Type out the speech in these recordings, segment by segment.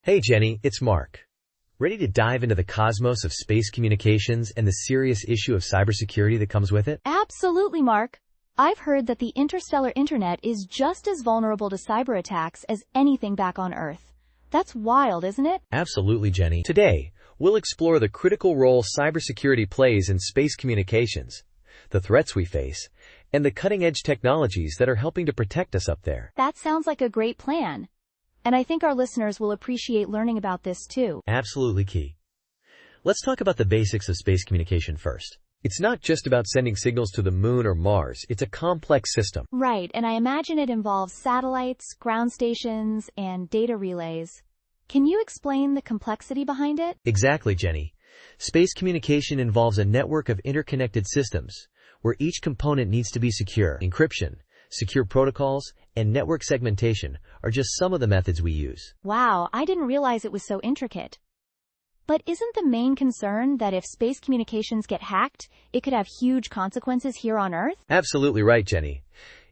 Hey Jenny, it's Mark. Ready to dive into the cosmos of space communications and the serious issue of cybersecurity that comes with it? Absolutely, Mark. I've heard that the interstellar internet is just as vulnerable to cyber attacks as anything back on Earth. That's wild, isn't it? Absolutely, Jenny. Today, we'll explore the critical role cybersecurity plays in space communications, the threats we face, and the cutting-edge technologies that are helping to protect us up there. That sounds like a great plan. And I think our listeners will appreciate learning about this too. Absolutely key. Let's talk about the basics of space communication first. It's not just about sending signals to the moon or Mars. It's a complex system. Right, and I imagine it involves satellites, ground stations, and data relays. Can you explain the complexity behind it? Exactly, Jenny. Space communication involves a network of interconnected systems where each component needs to be secure. Encryption, secure protocols, and network segmentation are just some of the methods we use. Wow, I didn't realize it was so intricate. But isn't the main concern that if space communications get hacked, it could have huge consequences here on Earth? Absolutely right, Jenny.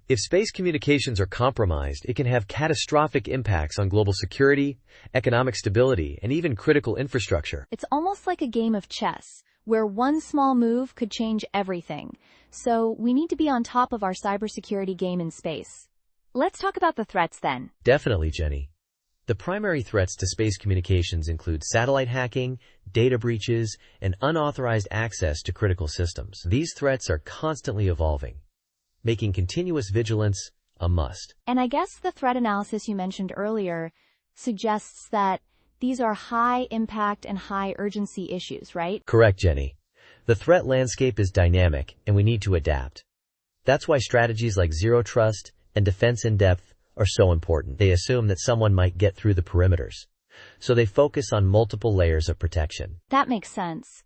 If space communications are compromised, it can have catastrophic impacts on global security, economic stability, and even critical infrastructure. It's almost like a game of chess, where one small move could change everything. So we need to be on top of our cybersecurity game in space. Let's talk about the threats then. Definitely, Jenny. The primary threats to space communications include satellite hacking, data breaches, and unauthorized access to critical systems. These threats are constantly evolving, making continuous vigilance a must. And I guess the threat analysis you mentioned earlier suggests that these are high impact and high urgency issues, right? Correct, Jenny. The threat landscape is dynamic, and we need to adapt. That's why strategies like zero trust and defense in depth are so important. They assume that someone might get through the perimeters, so they focus on multiple layers of protection. That makes sense.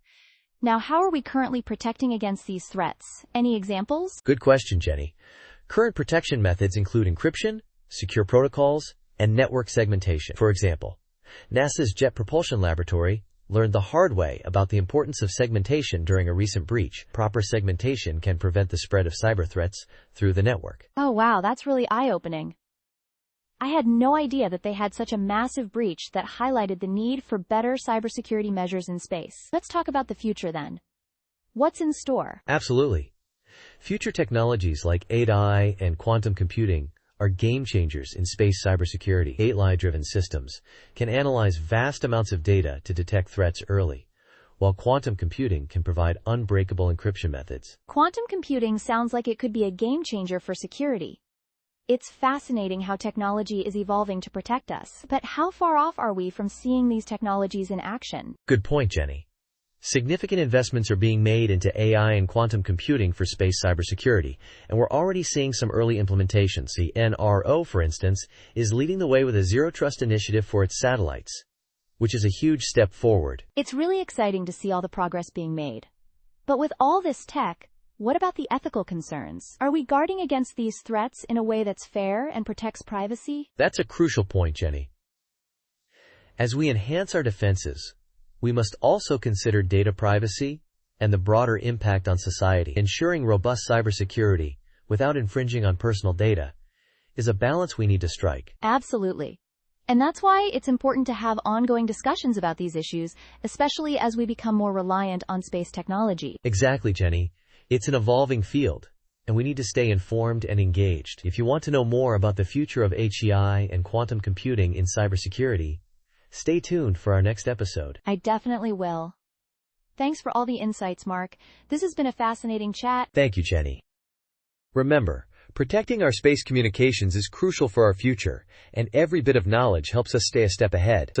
Now, how are we currently protecting against these threats? Any examples? Good question, Jenny. Current protection methods include encryption, secure protocols, and network segmentation. For example, NASA's Jet Propulsion Laboratory learned the hard way about the importance of segmentation during a recent breach. Proper segmentation can prevent the spread of cyber threats through the network. Oh wow, that's really eye-opening. I had no idea that they had such a massive breach that highlighted the need for better cybersecurity measures in space. Let's talk about the future then. What's in store? Absolutely. Future technologies like AI and quantum computing are game changers in space cybersecurity. AI-driven systems can analyze vast amounts of data to detect threats early, while quantum computing can provide unbreakable encryption methods. Quantum computing sounds like it could be a game changer for security. It's fascinating how technology is evolving to protect us, but how far off are we from seeing these technologies in action? Good point, Jenny. Significant investments are being made into AI and quantum computing for space cybersecurity, and we're already seeing some early implementations. The NRO, for instance, is leading the way with a zero-trust initiative for its satellites, which is a huge step forward. It's really exciting to see all the progress being made. But with all this tech, what about the ethical concerns? Are we guarding against these threats in a way that's fair and protects privacy? That's a crucial point, Jenny. As we enhance our defenses, we must also consider data privacy and the broader impact on society. Ensuring robust cybersecurity without infringing on personal data is a balance we need to strike. Absolutely. And that's why it's important to have ongoing discussions about these issues, especially as we become more reliant on space technology. Exactly, Jenny. It's an evolving field, and we need to stay informed and engaged. If you want to know more about the future of HEI and quantum computing in cybersecurity, stay tuned for our next episode. I definitely will. Thanks for all the insights, Mark. This has been a fascinating chat. Thank you, Jenny. Remember, protecting our space communications is crucial for our future, and every bit of knowledge helps us stay a step ahead.